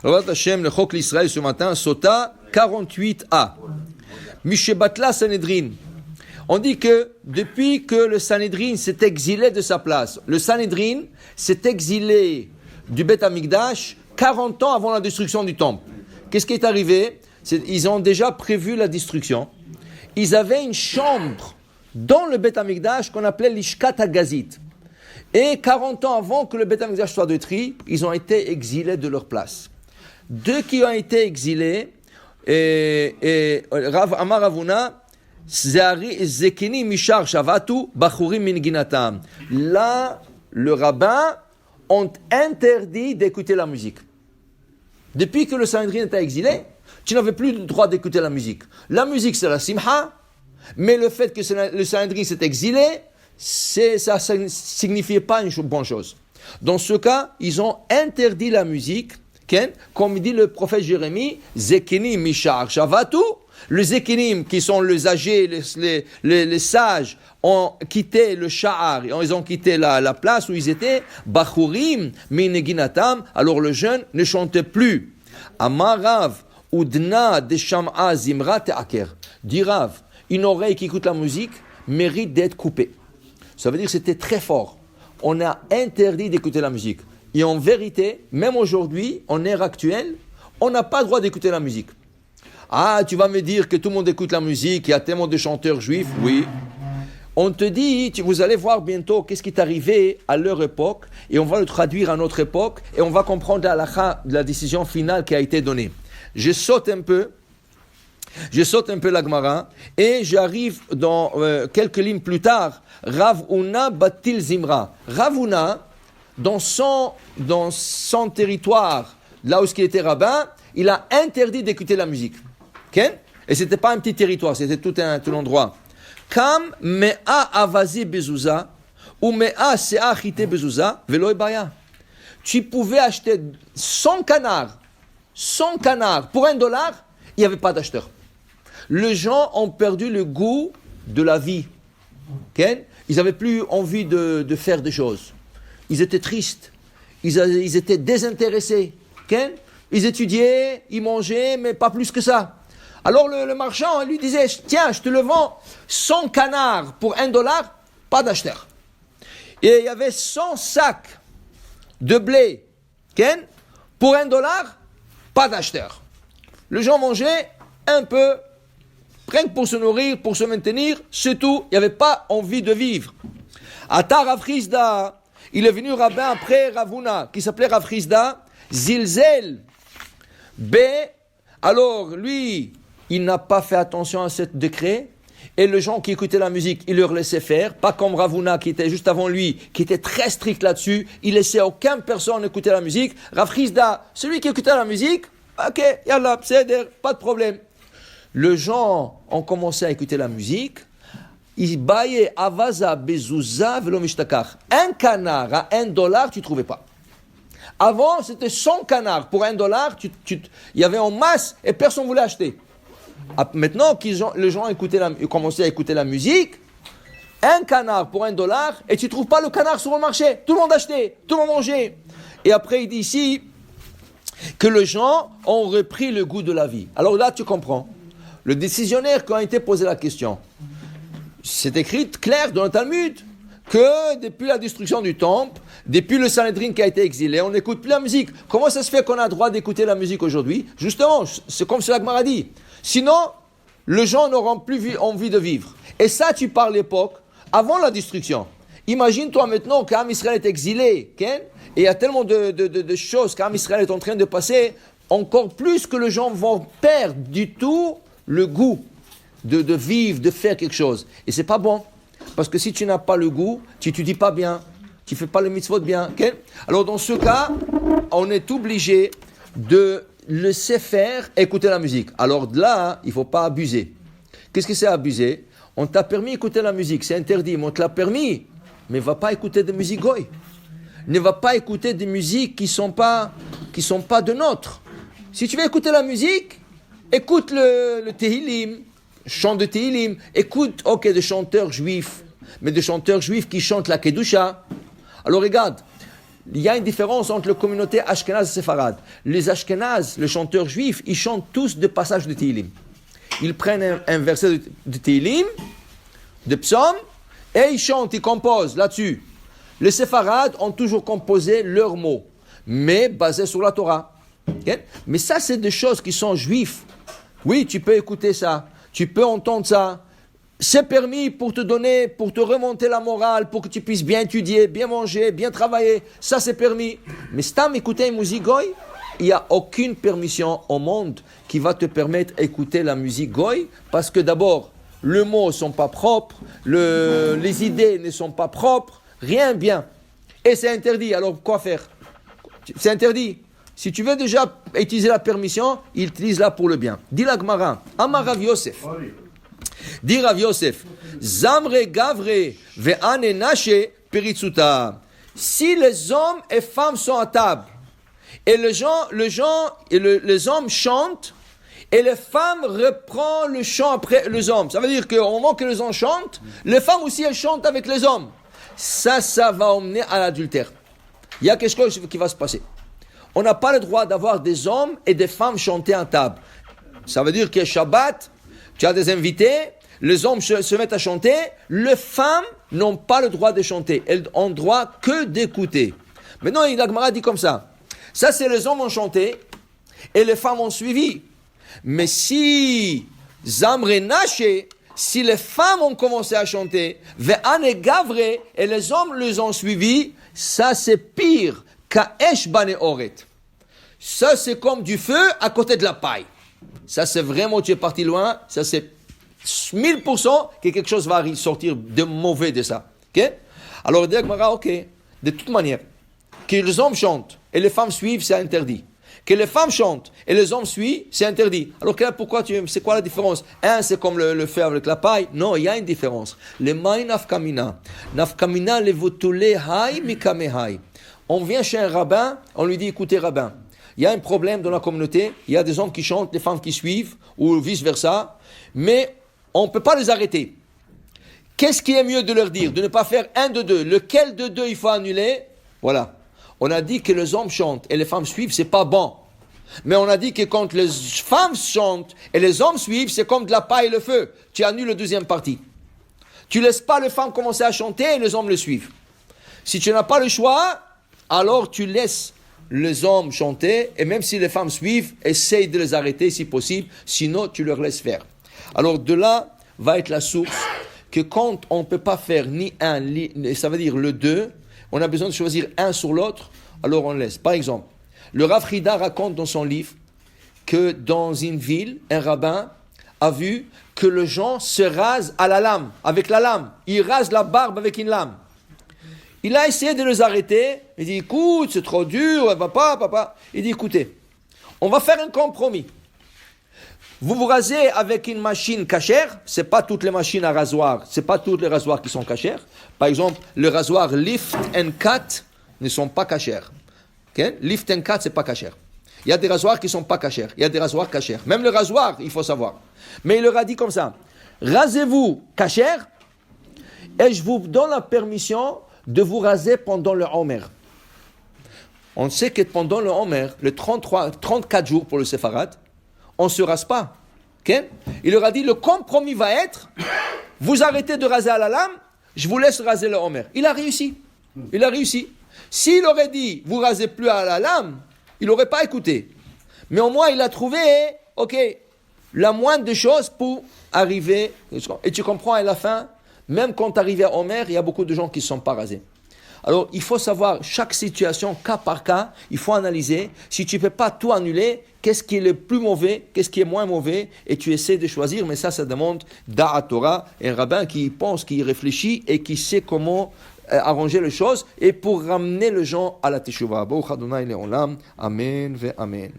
Alors, Hashem, le Chok l'Israël ce matin, Sota 48a. Mishebatla Sanhedrin. On dit que depuis que le Sanhedrin s'est exilé de sa place, le Sanhedrin s'est exilé du Beth Amikdash 40 ans avant la destruction du temple. Qu'est-ce qui est arrivé? Ils ont déjà prévu la destruction. Ils avaient une chambre dans le Beth Amikdash qu'on appelait l'Ishkat HaGazit. Et 40 ans avant que le Beth Amikdash soit détruit, ils ont été exilés de leur place. Deux qui ont été exilés, Amar Ravuna, Zekini Mishar Shavatu, Bachurim Minginatam. Là, le rabbin ont interdit d'écouter la musique. Depuis que le Sanhedrin était exilé, tu n'avais plus le droit d'écouter la musique. La musique, c'est la simha, mais le fait que le Sanhedrin s'est exilé, ça ne signifiait pas une bonne chose. Dans ce cas, ils ont interdit la musique, comme dit le prophète Jérémie, Zekinim Mishar Shavatu. Les Zekinim, qui sont les âgés, les sages, ont quitté le Sha'ar, ils ont quitté la place où ils étaient, Bachurim Mineginatam, alors le jeune ne chantait plus. Amarav Udna de Sham'a Zimra Te'aker. Dit Rav, une oreille qui écoute la musique mérite d'être coupée. Ça veut dire que c'était très fort. On a interdit d'écouter la musique. Et en vérité, même aujourd'hui, en ère actuelle, on n'a pas le droit d'écouter la musique. Ah, tu vas me dire que tout le monde écoute la musique, il y a tellement de chanteurs juifs, oui. On te dit, vous allez voir bientôt qu'est-ce qui est arrivé à leur époque, et on va le traduire à notre époque, et on va comprendre la décision finale qui a été donnée. Je saute un peu la Gemara, et j'arrive dans quelques lignes plus tard, Rav Huna Batil Zimra. Rav Huna, dans son territoire, là où il était rabbin, il a interdit d'écouter la musique. Okay? Et ce n'était pas un petit territoire, c'était tout l'endroit. Kam mea avazi bezouza, ou mea sea chite bezouza, velo baya. Tu pouvais acheter 100 canards pour $1, il n'y avait pas d'acheteur. Les gens ont perdu le goût de la vie. Okay? Ils n'avaient plus envie de faire des choses. Ils étaient tristes, ils étaient désintéressés. Okay? Ils étudiaient, ils mangeaient, mais pas plus que ça. Alors le marchand lui disait, tiens, je te le vends 100 canards pour $1, pas d'acheteur. Et il y avait 100 sacs de blé, Ken, pour $1, pas d'acheteur. Les gens mangeaient un peu, rien que pour se nourrir, pour se maintenir, c'est tout. Il n'y avait pas envie de vivre. Atar Rav Chizda, il est venu rabbin après Rav Huna, qui s'appelait Rav Chizda, Zilzel. Alors lui, il n'a pas fait attention à ce décret, et les gens qui écoutaient la musique, il leur laissait faire, pas comme Rav Huna qui était juste avant lui, qui était très strict là-dessus, il laissait aucune personne écouter la musique. Rav Chizda, celui qui écoutait la musique, ok, yallah, pas de problème. Les gens ont commencé à écouter la musique, ils baillaient avaza bezouza velo mishtakach. Un canard à $1, tu ne trouvais pas. Avant, c'était 100 canards pour $1, il y avait en masse et personne ne voulait acheter. Maintenant, les gens commençaient à écouter la musique, un canard pour $1 et tu ne trouves pas le canard sur le marché. Tout le monde achetait, tout le monde mangeait. Et après, il dit ici que les gens ont repris le goût de la vie. Alors là, tu comprends. Le décisionnaire qui a été posé la question, c'est écrit clair dans le Talmud que depuis la destruction du temple, depuis le Sanhedrin qui a été exilé, on n'écoute plus la musique. Comment ça se fait qu'on a le droit d'écouter la musique aujourd'hui? Justement, c'est comme cela que Gemara dit. Sinon, les gens n'auront plus envie de vivre. Et ça, tu parles l'époque avant la destruction. Imagine-toi maintenant qu'Am Israël est exilé, et il y a tellement de choses qu'Am Israël est en train de passer, encore plus que les gens vont perdre du tout le goût de vivre, de faire quelque chose. Et c'est pas bon. Parce que si tu n'as pas le goût, tu n'étudies pas bien, tu ne fais pas le mitzvot bien. Alors dans ce cas, on est obligé de laisser faire écouter la musique. Alors là, il ne faut pas abuser. Qu'est-ce que c'est abuser? On t'a permis d'écouter la musique, c'est interdit, mais on te l'a permis. Mais ne va pas écouter de musique goy. Ne va pas écouter des musiques qui ne sont pas de nôtres. Si tu veux écouter la musique, écoute le Tehillim, chant de Tehillim, écoute, des chanteurs juifs, mais des chanteurs juifs qui chantent la Kedusha. Alors regarde, il y a une différence entre la communauté Ashkenaz et Séfarade. Les Ashkenaz, les chanteurs juifs, ils chantent tous des passages de Tehillim. Ils prennent un verset de Tehillim, de psaume, et ils chantent, ils composent là-dessus. Les Séfarades ont toujours composé leurs mots, mais basés sur la Torah. Okay? Mais ça, c'est des choses qui sont juives. Oui, tu peux écouter ça, tu peux entendre ça. C'est permis pour te donner, pour te remonter la morale, pour que tu puisses bien étudier, bien manger, bien travailler. Ça, c'est permis. Mais si tu écouter une musique goy, il n'y a aucune permission au monde qui va te permettre d'écouter la musique goy, parce que d'abord, les mots ne sont pas propres, les idées ne sont pas propres, rien bien. Et c'est interdit, alors quoi faire? C'est interdit. Si tu veux déjà utiliser la permission, il utilise là pour le bien. Dis la Gemara, Amar Rav Yosef. Dit Rav Yosef, Zamre Gavre ve'ane nashe peritsuta. Si les hommes et femmes sont à table, et les hommes chantent, et les femmes reprennent le chant après les hommes. Ça veut dire qu'au moment que les hommes chantent, les femmes aussi elles chantent avec les hommes. Ça va emmener à l'adultère. Il y a quelque chose qui va se passer. On n'a pas le droit d'avoir des hommes et des femmes chanter à table. Ça veut dire que Shabbat, tu as des invités, les hommes se mettent à chanter, les femmes n'ont pas le droit de chanter. Elles ont le droit que d'écouter. Maintenant, la Gemara dit comme ça. Ça, c'est les hommes ont chanté et les femmes ont suivi. Mais si Zamre Naché, si les femmes ont commencé à chanter, Ve'ane Gavre, et les hommes les ont suivis, ça c'est pire qu'Aesh Bane Oret. Ça c'est comme du feu à côté de la paille. Ça c'est vraiment, tu es parti loin, ça c'est 1000% que quelque chose va sortir de mauvais de ça. Okay? Alors il dit ok, de toute manière, que les hommes chantent et les femmes suivent, c'est interdit. Que les femmes chantent et les hommes suivent, c'est interdit. Alors pourquoi c'est quoi la différence? Un, c'est comme le feu avec la paille. Non, il y a une différence. Le maï nafkamina. Nafkamina le votule hay mikame hay. On vient chez un rabbin, on lui dit, écoutez rabbin, il y a un problème dans la communauté, il y a des hommes qui chantent, des femmes qui suivent, ou vice-versa, mais on ne peut pas les arrêter. Qu'est-ce qui est mieux de leur dire? De ne pas faire un de deux. Lequel de deux il faut annuler? Voilà. On a dit que les hommes chantent et les femmes suivent, c'est pas bon. Mais on a dit que quand les femmes chantent et les hommes suivent, c'est comme de la paille et le feu. Tu annules la deuxième partie. Tu laisses pas les femmes commencer à chanter et les hommes le suivent. Si tu n'as pas le choix, alors tu laisses les hommes chanter et même si les femmes suivent, essaye de les arrêter si possible, sinon tu leur laisses faire. Alors de là va être la source que quand on ne peut pas faire ni un, ça veut dire le deux, on a besoin de choisir un sur l'autre, alors on laisse. Par exemple, le Rav Frida raconte dans son livre que dans une ville, un rabbin a vu que les gens se rasent à la lame, avec la lame. Ils rasent la barbe avec une lame. Il a essayé de les arrêter. Il dit, écoute, c'est trop dur, papa. Il dit, écoutez, on va faire un compromis. Vous vous rasez avec une machine cachère, c'est pas toutes les machines à rasoir, c'est pas toutes les rasoirs qui sont cachères. Par exemple, le rasoir Lift and Cut ne sont pas cachères. Okay? Lift and Cut, c'est pas cachère. Il y a des rasoirs qui sont pas cachères, il y a des rasoirs cachères. Même le rasoir, il faut savoir. Mais il leur a dit comme ça, rasez-vous cachère et je vous donne la permission de vous raser pendant le Homer. On sait que pendant le Homer, le 34 jours pour le Séfarad, on ne se rase pas. Okay? Il leur a dit, le compromis va être, vous arrêtez de raser à la lame, je vous laisse raser le Homer. Il a réussi. S'il aurait dit, vous rasez plus à la lame, il n'aurait pas écouté. Mais au moins, il a trouvé, la moindre des choses pour arriver. Et tu comprends, à la fin, même quand arrivé à Homer, il y a beaucoup de gens qui ne sont pas rasés. Alors, il faut savoir, chaque situation, cas par cas, il faut analyser. Si tu ne peux pas tout annuler, qu'est-ce qui est le plus mauvais, qu'est-ce qui est moins mauvais, et tu essaies de choisir, mais ça demande Da'at Torah, un rabbin qui pense, qui réfléchit, et qui sait comment arranger les choses, et pour ramener les gens à la Teshuvah. Amen ve Amen.